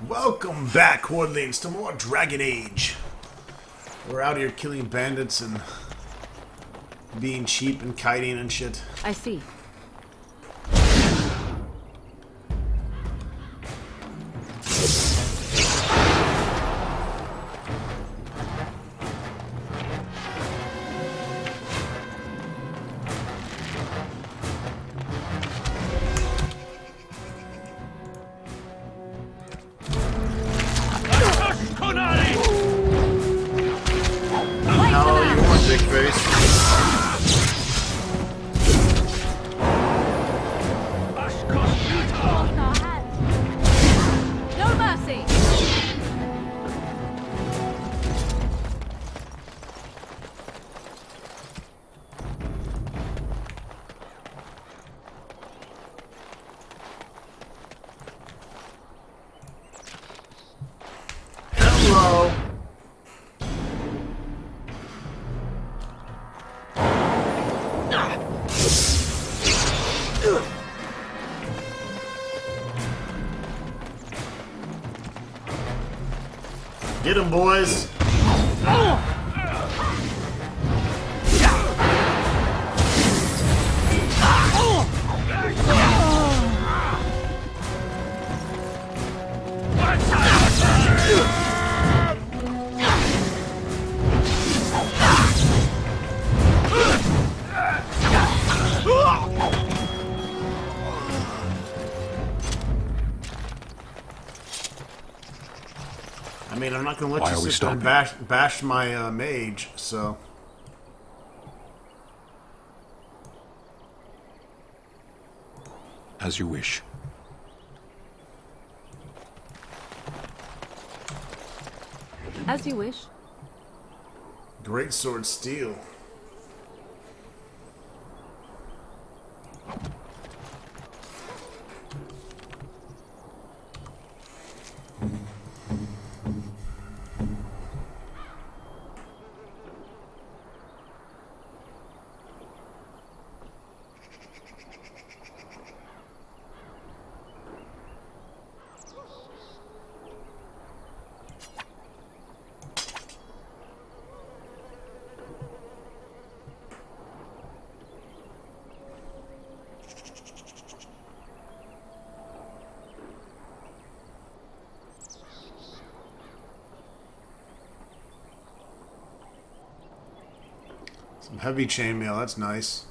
Welcome back, Hordlings, to more Dragon Age. We're out here killing bandits and being cheap and kiting and shit. I see. How you want, big face? No mercy! Hello. Get him, boys. I mean, I'm not going to let Why you are we sit there and bash my mage, so... As you wish. As you wish. Great sword steel. Some heavy chainmail, that's nice.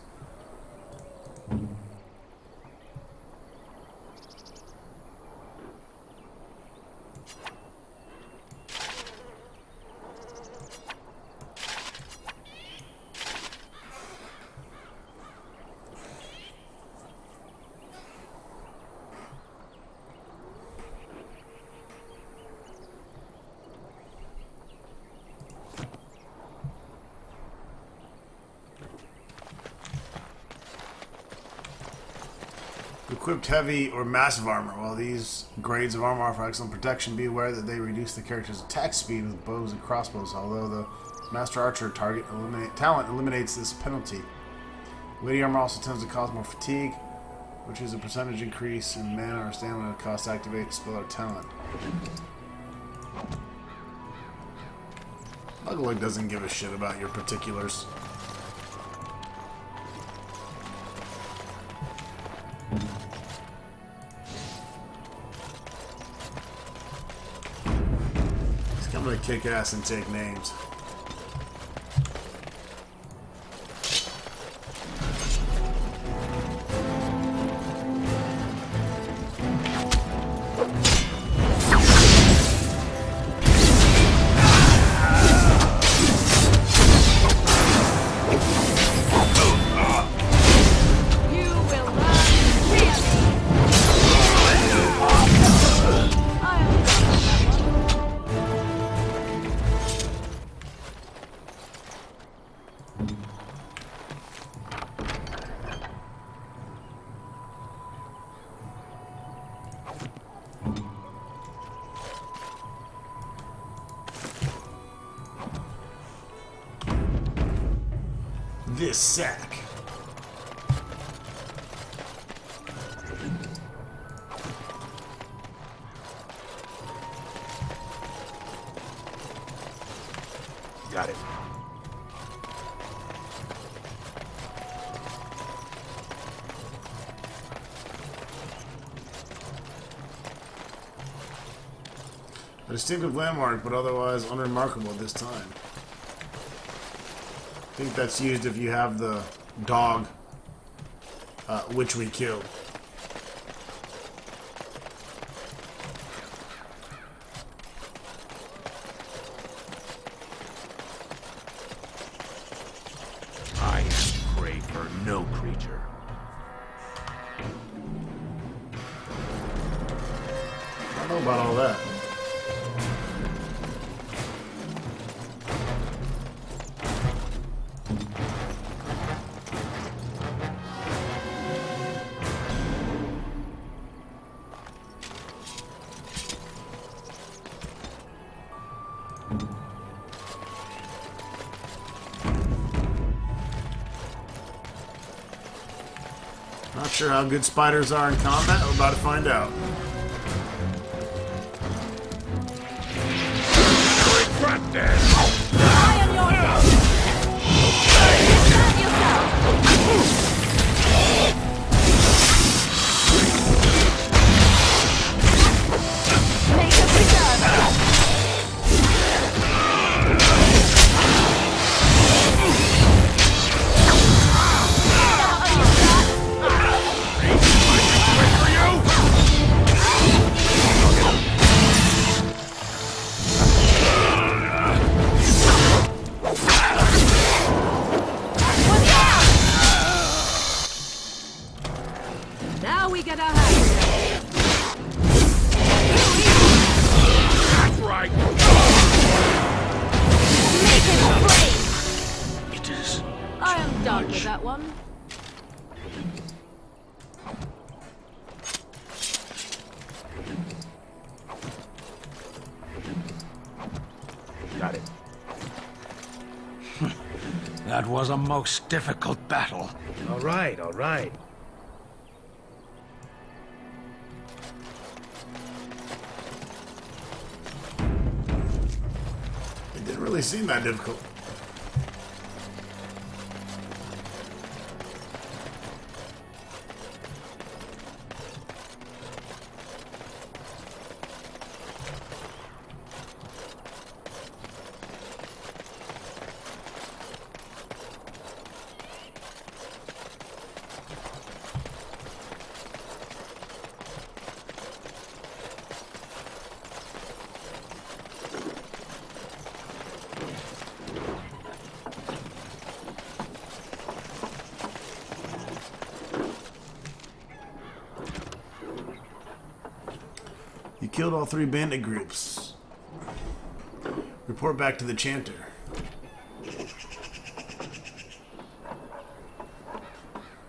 Equipped heavy or massive armor. While these grades of armor offer excellent protection, be aware that they reduce the character's attack speed with bows and crossbows, although the Master Archer talent eliminates this penalty. Weighty armor also tends to cause more fatigue, which is a percentage increase in mana or stamina cost to activate spell or talent. Buglook doesn't give a shit about your particulars. I'm gonna kick ass and take names. You will learn really. This sack. Got it. A distinctive landmark, but otherwise unremarkable at this time. I think that's used if you have the dog, which we killed. I am prey for no creature. I don't know about all that. Not sure how good spiders are in combat. We're about to find out. Regret this! Eye on yourself! Serve yourself! Make a preserve! Now we get our hands dirty. That's right! Make it break! It is... I am done with that one. Got it. That was a most difficult battle. All right, all right. It didn't really seem that difficult. You killed all 3 bandit groups. Report back to the chanter.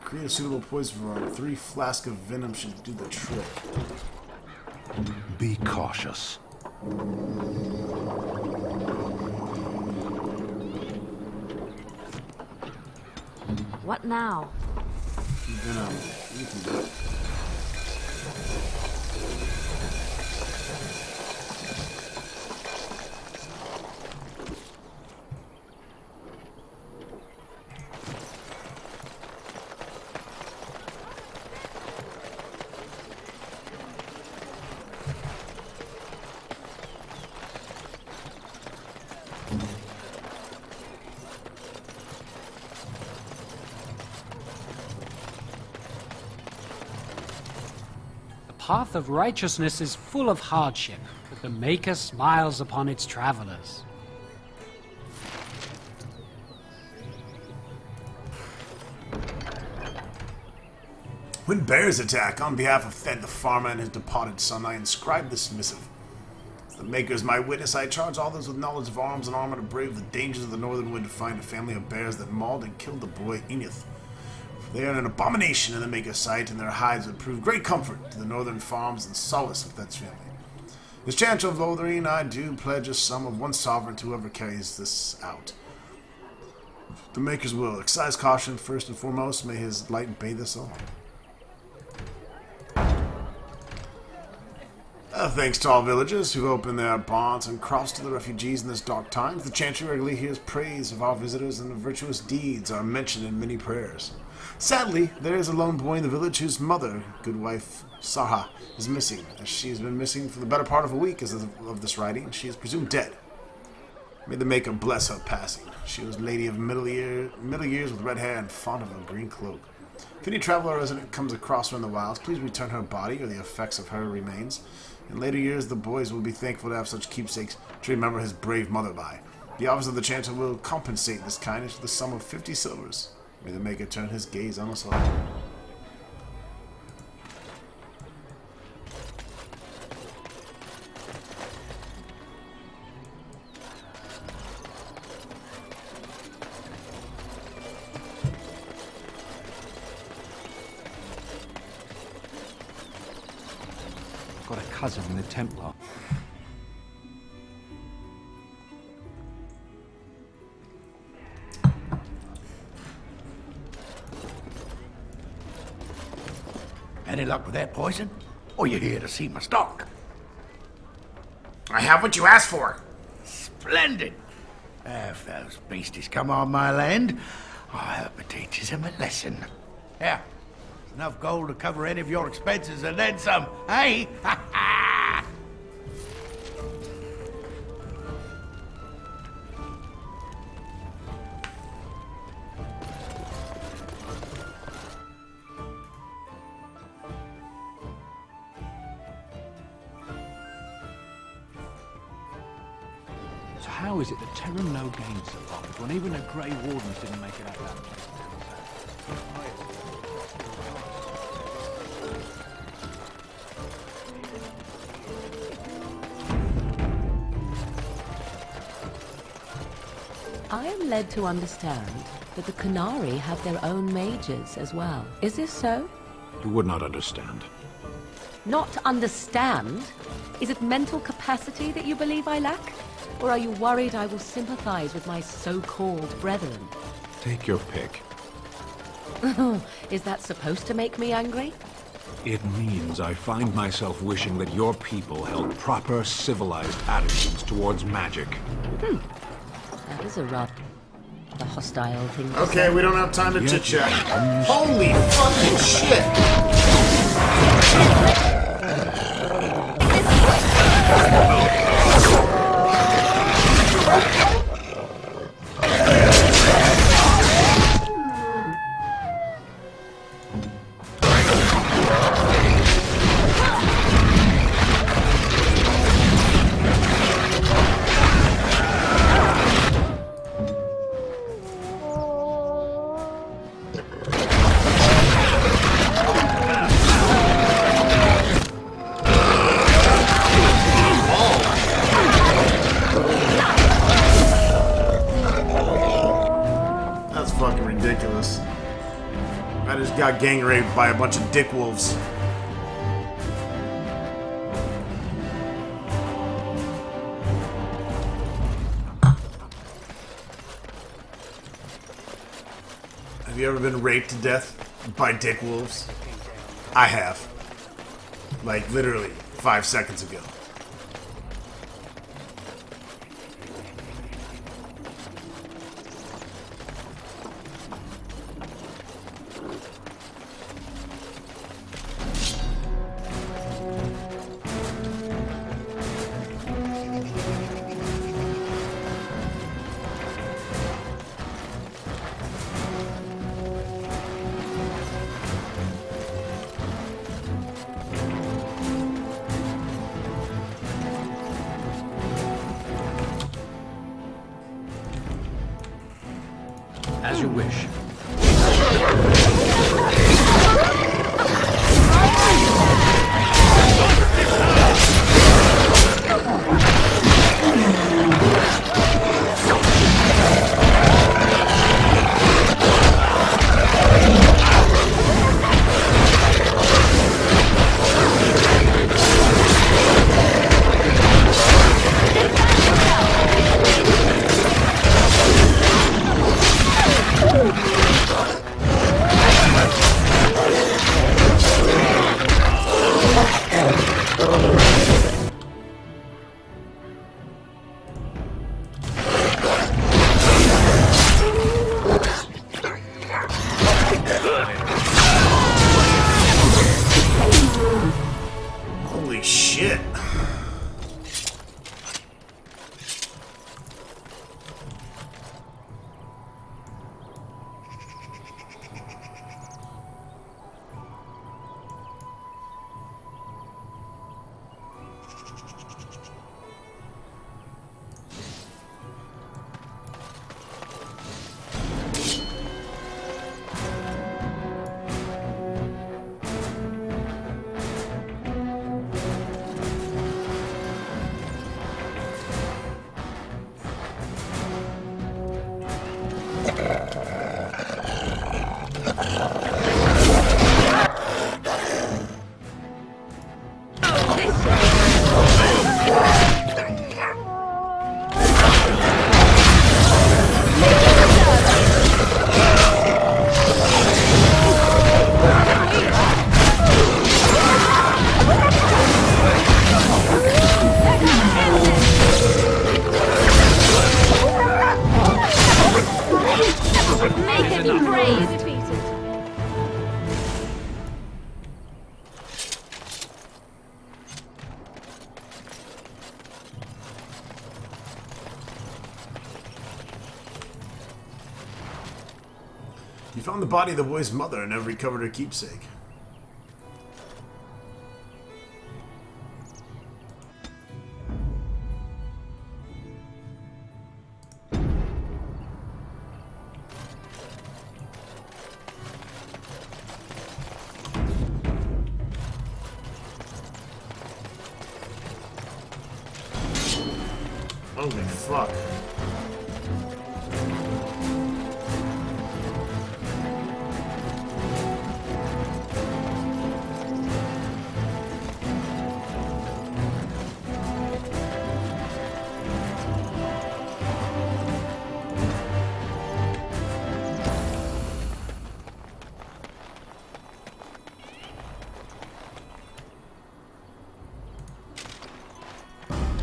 Create a suitable poison for him. 3 flasks of venom should do the trick. Be cautious. What now? Venom. You can do it. The path of righteousness is full of hardship, but the Maker smiles upon its travelers. When bears attack, on behalf of Fed the farmer and his departed son, I inscribe this missive. As the Maker is my witness, I charge all those with knowledge of arms and armor to brave the dangers of the northern wind to find a family of bears that mauled and killed the boy Enith. For they are an abomination in the Maker's sight, and their hides would prove great comfort to the northern farms and solace of Fed's family. As Chancellor of Lotharine, I do pledge a sum of 1 sovereign to whoever carries this out. The Maker's will. Exercise caution first and foremost. May his light bathe us all. Thanks to all villagers who've opened their barns and crops to the refugees in this dark times, the Chantry regularly hears praise of our visitors and the virtuous deeds are mentioned in many prayers. Sadly, there is a lone boy in the village whose mother, good wife Saha, is missing. As she has been missing for the better part of a week as of this writing, she is presumed dead. May the Maker bless her passing. She was a lady of middle years with red hair and fond of a green cloak. If any traveler or resident comes across her in the wilds, please return her body or the effects of her remains. In later years, the boys will be thankful to have such keepsakes to remember his brave mother by. The office of the Chancellor will compensate this kindness with the sum of 50 silvers. May the Maker turn his gaze on us all. Got a cousin in the Templar. Any luck with that poison? Or you here to see my stock? I have what you asked for. Splendid! If those beasties come on my land, I hope it teaches them a lesson. Yeah, enough gold to cover any of your expenses and then some, hey? Ha ha! So how is it that Terran No gained survived when even the Grey Wardens didn't make it out of that place? I am led to understand that the Qunari have their own mages as well. Is this so? You would not understand. Not understand? Is it mental capacity that you believe I lack? Or are you worried I will sympathize with my so-called brethren? Take your pick. Is that supposed to make me angry? It means I find myself wishing that your people held proper, civilized attitudes towards magic. That is a rather hostile thing to Okay, say. we don't have time to chit-chat. Holy fucking shit! That's fucking ridiculous. I just got gang raped by a bunch of dick wolves. Have you ever been raped to death by dick wolves? I have. Like, literally, 5 seconds ago. As you wish. Make it brave! You found the body of the boy's mother and have recovered her keepsake. Holy fuck.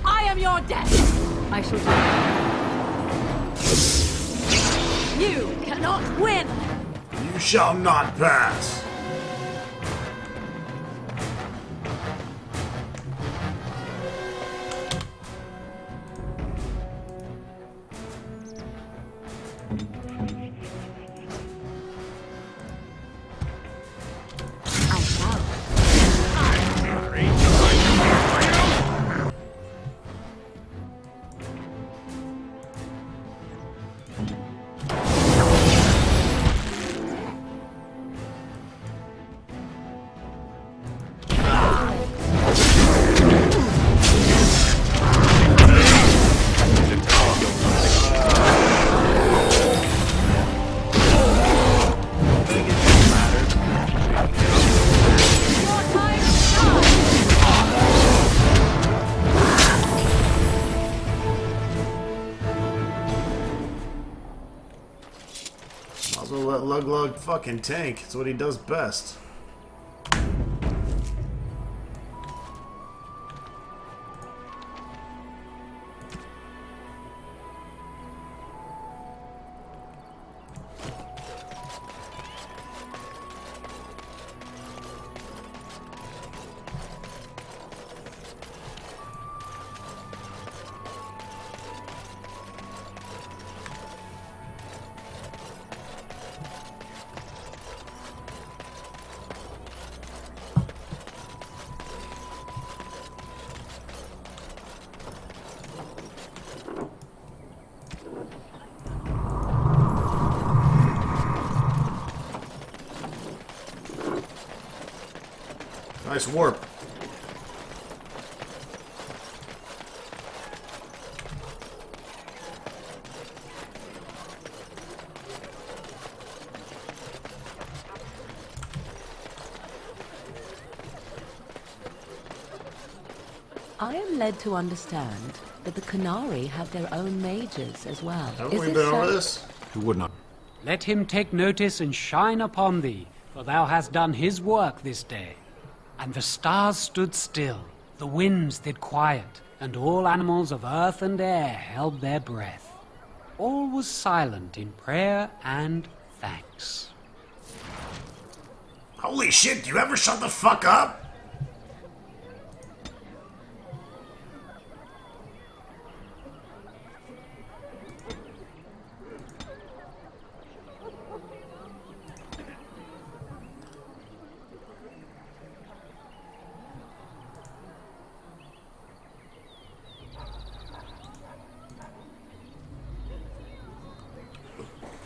I am your death! I shall do it. You cannot win! You shall not pass! I shall. Might as well let Lug fucking tank. It's what he does best. Nice warp. I am led to understand that the Qunari have their own mages as well. Haven't Is we this been over so? this? Who would not? Let him take notice and shine upon thee, for thou hast done his work this day. And the stars stood still, the winds did quiet, and all animals of earth and air held their breath. All was silent in prayer and thanks. Holy shit, do you ever shut the fuck up?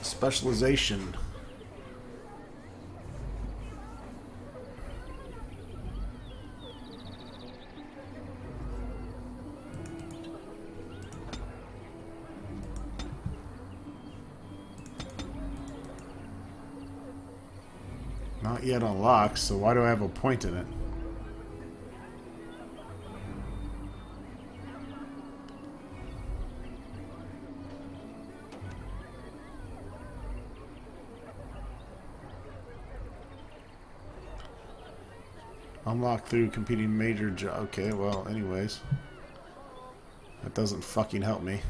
Specialization. Not yet unlocked, so why do I have a point in it? Unlocked through competing major job. Okay, well, anyways. That doesn't fucking help me.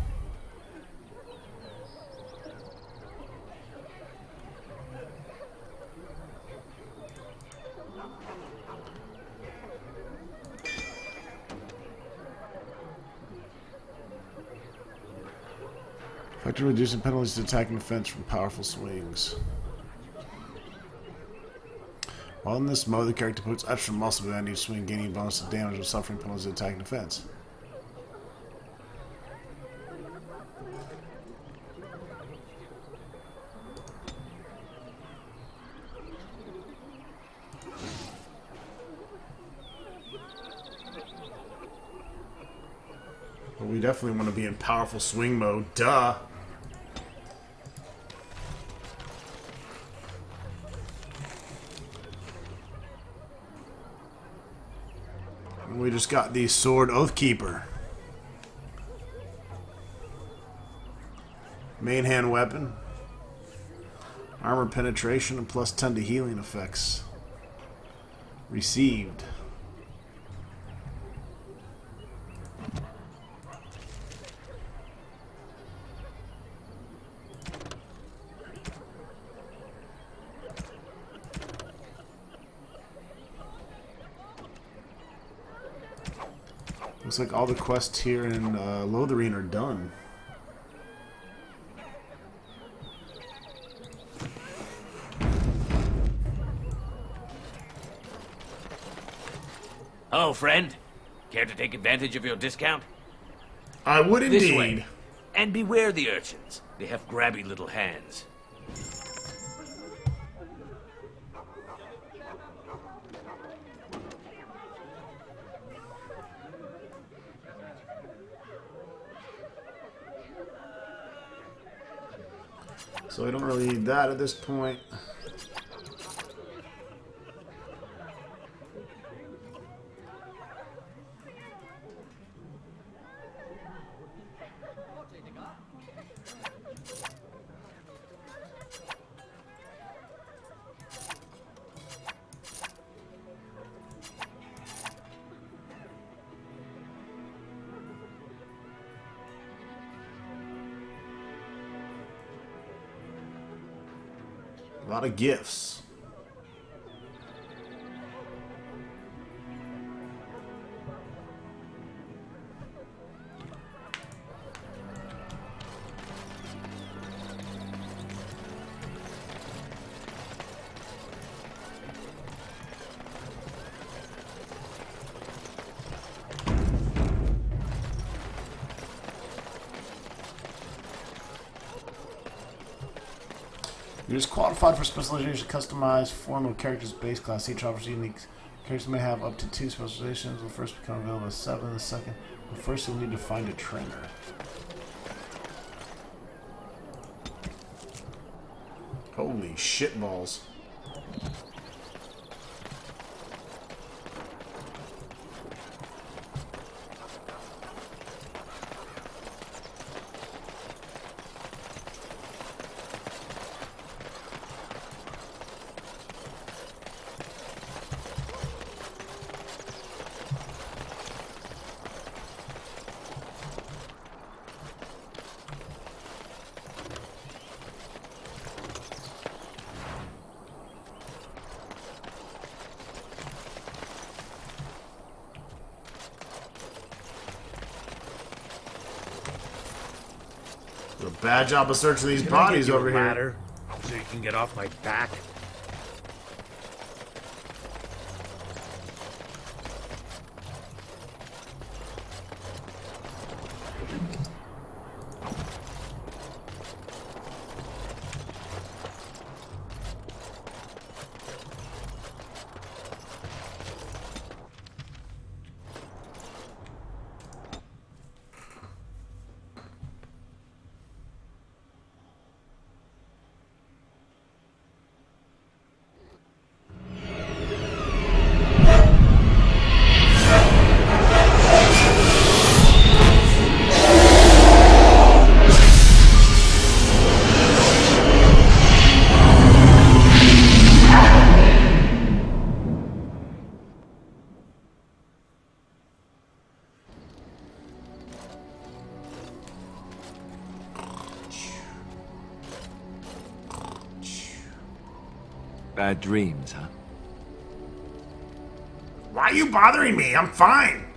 Effectively reducing penalties to attacking defense from powerful swings. While in this mode, the character puts extra muscle behind each swing, gaining bonus to damage or suffering penalties to attacking defense. Well, we definitely want to be in powerful swing mode. Duh! We just got the Sword Oathkeeper. Main hand weapon. Armor penetration and plus 10 to healing effects. Received. Looks like all the quests here in Lothlorien are done. Hello, friend. Care to take advantage of your discount? I would This indeed. way. And beware the urchins. They have grabby little hands. So I don't really need that at this point. A lot of gifts. It is qualified for specialization, customized form of character's base class. Each offers unique. Characters may have up to 2 specializations. Will first become available at 7 in the second. But first, you'll need to find a trainer. Holy shitballs. A bad job of searching these bodies over here. Ladder, so you can get off my back. Bad dreams, huh? Why are you bothering me? I'm fine.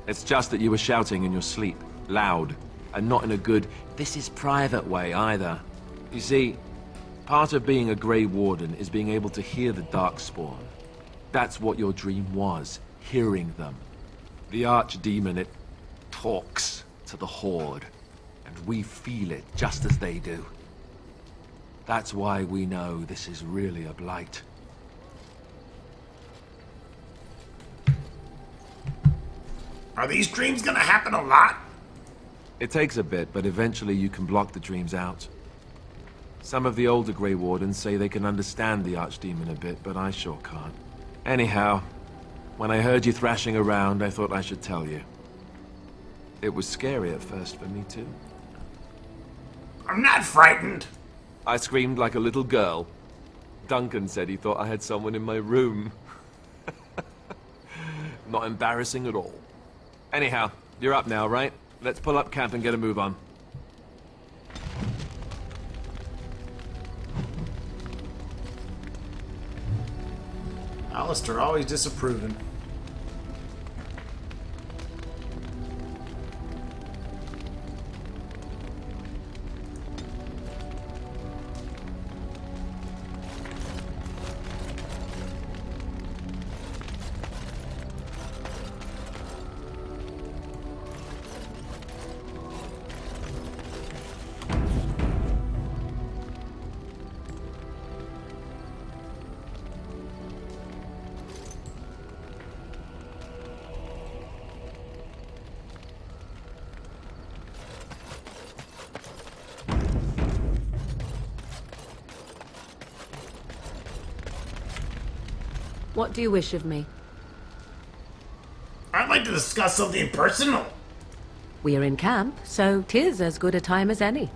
It's just that you were shouting in your sleep, loud, and not in a good, this is private way either. You see, part of being a Grey Warden is being able to hear the Darkspawn. That's what your dream was, hearing them. The Archdemon, it talks to the Horde, and we feel it just as they do. That's why we know this is really a blight. Are these dreams gonna happen a lot? It takes a bit, but eventually you can block the dreams out. Some of the older Grey Wardens say they can understand the Archdemon a bit, but I sure can't. Anyhow, when I heard you thrashing around, I thought I should tell you. It was scary at first for me, too. I'm not frightened. I screamed like a little girl. Duncan said he thought I had someone in my room. Not embarrassing at all. Anyhow, you're up now, right? Let's pull up camp and get a move on. Alistair always disapproving. What do you wish of me? I'd like to discuss something personal. We are in camp, so 'tis as good a time as any.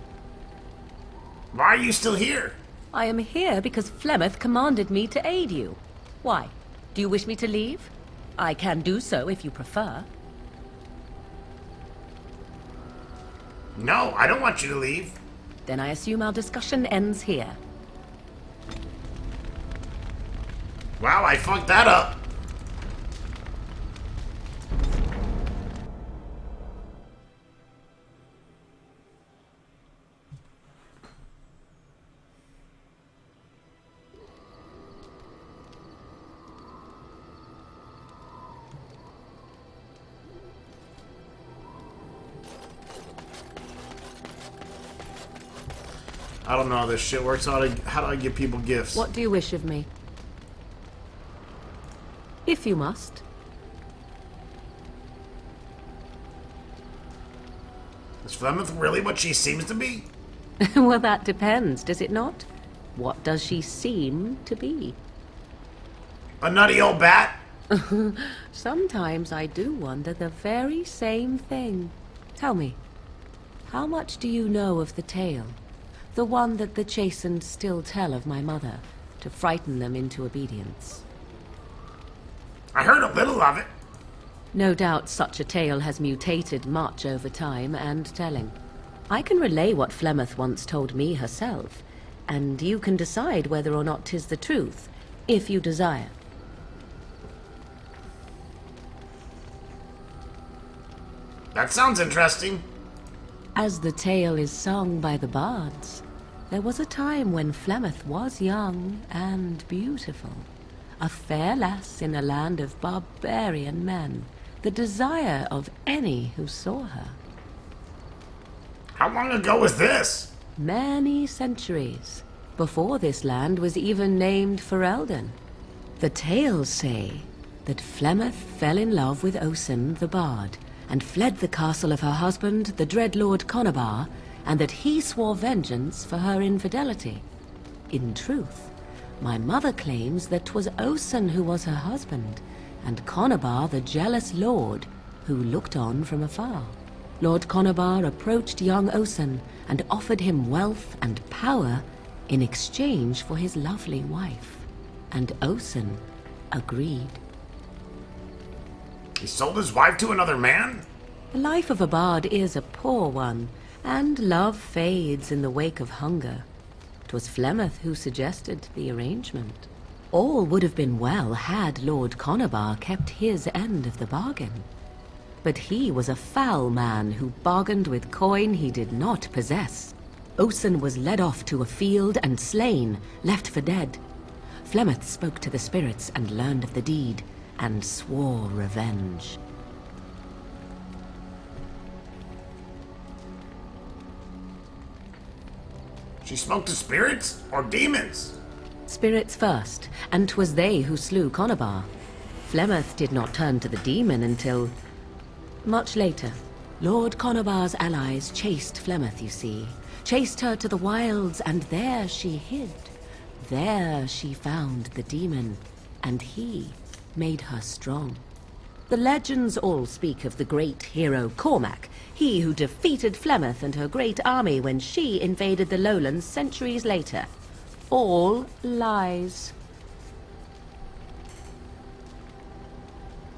Why are you still here? I am here because Flemeth commanded me to aid you. Why? Do you wish me to leave? I can do so if you prefer. No, I don't want you to leave. Then I assume our discussion ends here. Wow, I fucked that up. I don't know how this shit works. How do I give people gifts? What do you wish of me? If you must. Is Flemeth really what she seems to be? Well, that depends, does it not? What does she seem to be? A nutty old bat? Sometimes I do wonder the very same thing. Tell me, how much do you know of the tale? The one that the chastened still tell of my mother, to frighten them into obedience. I heard a little of it. No doubt such a tale has mutated much over time and telling. I can relay what Flemeth once told me herself, and you can decide whether or not 'tis the truth, if you desire. That sounds interesting. As the tale is sung by the bards, there was a time when Flemeth was young and beautiful. A fair lass in a land of barbarian men, the desire of any who saw her. How long ago was this? Many centuries, before this land was even named Ferelden. The tales say that Flemeth fell in love with Osen the Bard, and fled the castle of her husband, the Dreadlord Conobar, and that he swore vengeance for her infidelity. In truth, my mother claims that 'twas Osen who was her husband, and Conobar the jealous lord who looked on from afar. Lord Conobar approached young Osen and offered him wealth and power in exchange for his lovely wife, and Osen agreed. He sold his wife to another man? The life of a bard is a poor one, and love fades in the wake of hunger. 'Twas Flemeth who suggested the arrangement. All would have been well had Lord Conobar kept his end of the bargain. But he was a foul man who bargained with coin he did not possess. Osen was led off to a field and slain, left for dead. Flemeth spoke to the spirits and learned of the deed, and swore revenge. She spoke to spirits or demons? Spirits first, and 'twas they who slew Conobar. Flemeth did not turn to the demon until much later. Lord Conobar's allies chased Flemeth, you see. Chased her to the wilds, and there she hid. There she found the demon, and he made her strong. The legends all speak of the great hero Cormac, he who defeated Flemeth and her great army when she invaded the lowlands centuries later. All lies.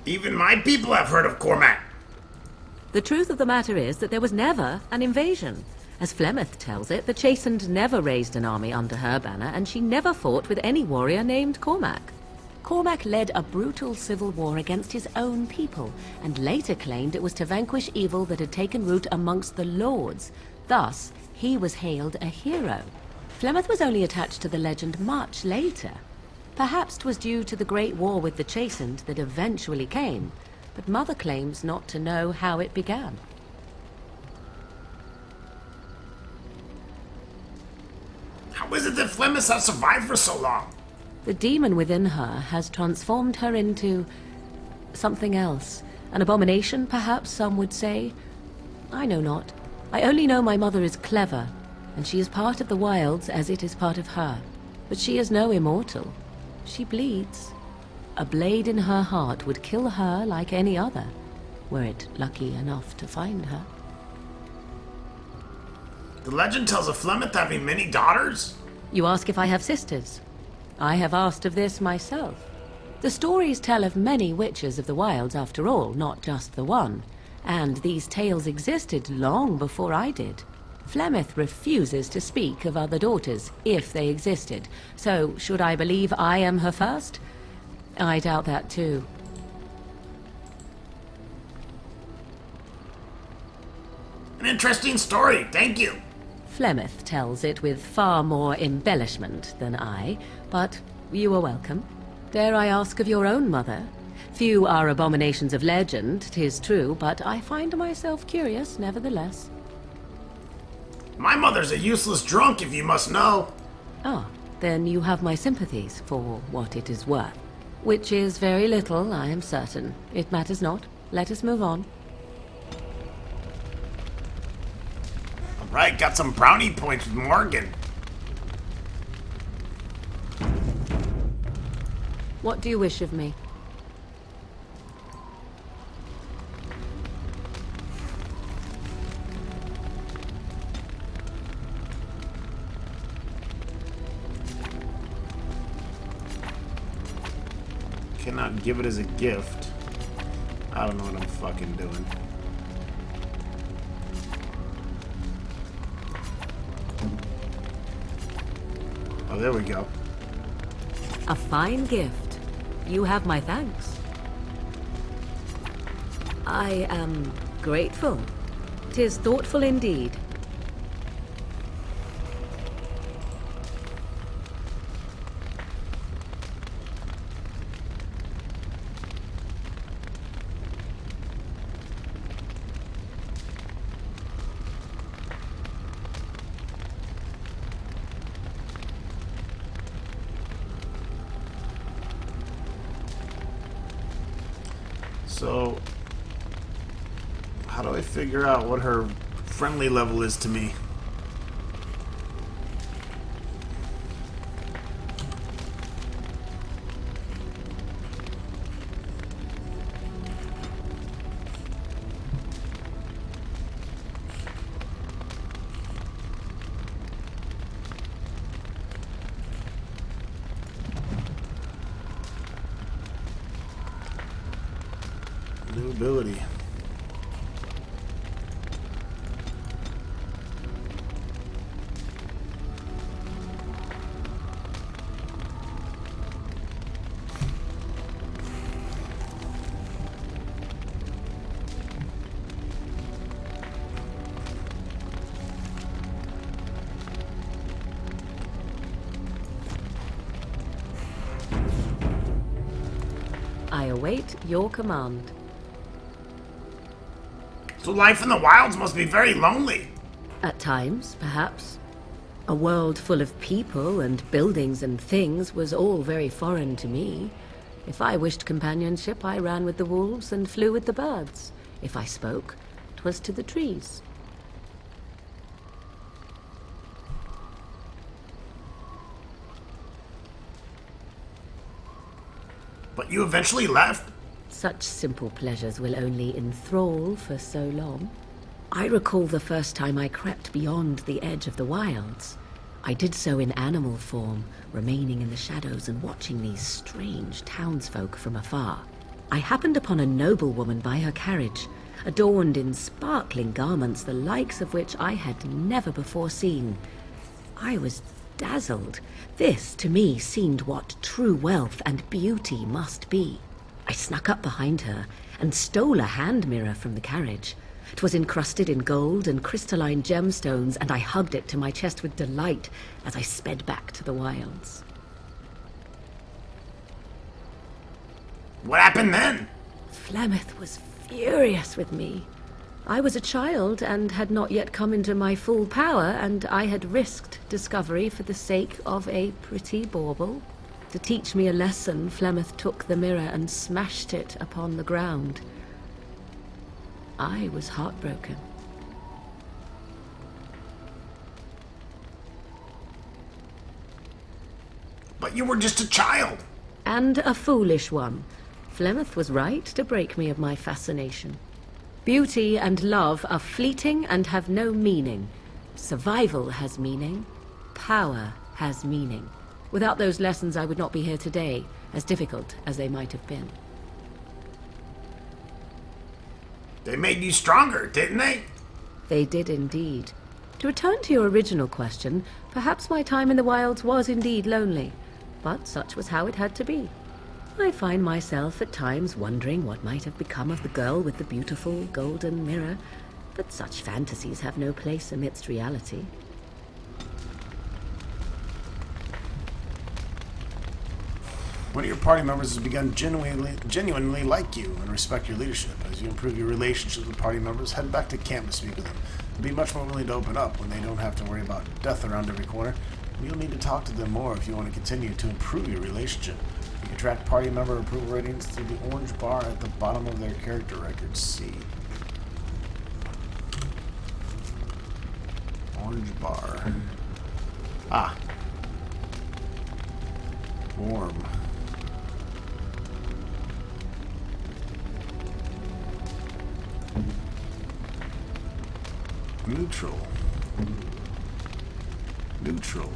Even my people have heard of Cormac. The truth of the matter is that there was never an invasion. As Flemeth tells it, the Chastened never raised an army under her banner, and she never fought with any warrior named Cormac. Cormac led a brutal civil war against his own people, and later claimed it was to vanquish evil that had taken root amongst the lords. Thus, he was hailed a hero. Flemeth was only attached to the legend much later. Perhaps 'twas due to the great war with the Chastened that eventually came, but Mother claims not to know how it began. How is it that Flemeth has survived for so long? The demon within her has transformed her into something else. An abomination, perhaps some would say. I know not. I only know my mother is clever, and she is part of the wilds as it is part of her. But she is no immortal. She bleeds. A blade in her heart would kill her like any other, were it lucky enough to find her. The legend tells of Flemeth having many daughters? You ask if I have sisters. I have asked of this myself. The stories tell of many witches of the wilds after all, not just the one. And these tales existed long before I did. Flemeth refuses to speak of other daughters, if they existed. So, should I believe I am her first? I doubt that too. An interesting story, thank you. Flemeth tells it with far more embellishment than I, but you are welcome. Dare I ask of your own mother? Few are abominations of legend, 'tis true, but I find myself curious nevertheless. My mother's a useless drunk, if you must know. Ah, then you have my sympathies for what it is worth. Which is very little, I am certain. It matters not. Let us move on. Right, got some brownie points with Morgan. What do you wish of me? Cannot give it as a gift. I don't know what I'm fucking doing. Oh, there we go. A fine gift. You have my thanks. I am grateful. 'Tis thoughtful indeed. So, how do I figure out what her friendly level is to me? New ability. await your command. So life in the wilds must be very lonely. At times, perhaps. A world full of people and buildings and things was all very foreign to me. If I wished companionship, I ran with the wolves and flew with the birds. If I spoke, 'twas to the trees. But you eventually left? Such simple pleasures will only enthrall for so long. I recall the first time I crept beyond the edge of the wilds. I did so in animal form, remaining in the shadows and watching these strange townsfolk from afar. I happened upon a noblewoman by her carriage, adorned in sparkling garments the likes of which I had never before seen. I was dazzled. This, to me, seemed what true wealth and beauty must be. I snuck up behind her and stole a hand mirror from the carriage. 'Twas encrusted in gold and crystalline gemstones, and I hugged it to my chest with delight as I sped back to the wilds. What happened then? Flemeth was furious with me. I was a child and had not yet come into my full power, and I had risked discovery for the sake of a pretty bauble. To teach me a lesson, Flemeth took the mirror and smashed it upon the ground. I was heartbroken. But you were just a child. And a foolish one. Flemeth was right to break me of my fascination. Beauty and love are fleeting and have no meaning. Survival has meaning. Power has meaning. Without those lessons, I would not be here today, as difficult as they might have been. They made you stronger, didn't they? They did indeed. To return to your original question, perhaps my time in the wilds was indeed lonely, but such was how it had to be. I find myself at times wondering what might have become of the girl with the beautiful golden mirror, but such fantasies have no place amidst reality. One of your party members has begun genuinely like you and respect your leadership. As you improve your relationships with party members, head back to camp to speak with them. They'll be much more willing to open up when they don't have to worry about death around every corner. You'll need to talk to them more if you want to continue to improve your relationship. You can track party member approval ratings through the orange bar at the bottom of their character records. See. Orange bar. Ah. Warm. Neutral. Neutral.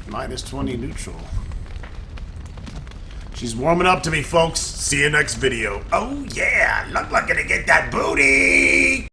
-20 neutral. She's warming up to me, folks. See you next video. Oh yeah, look like gonna get that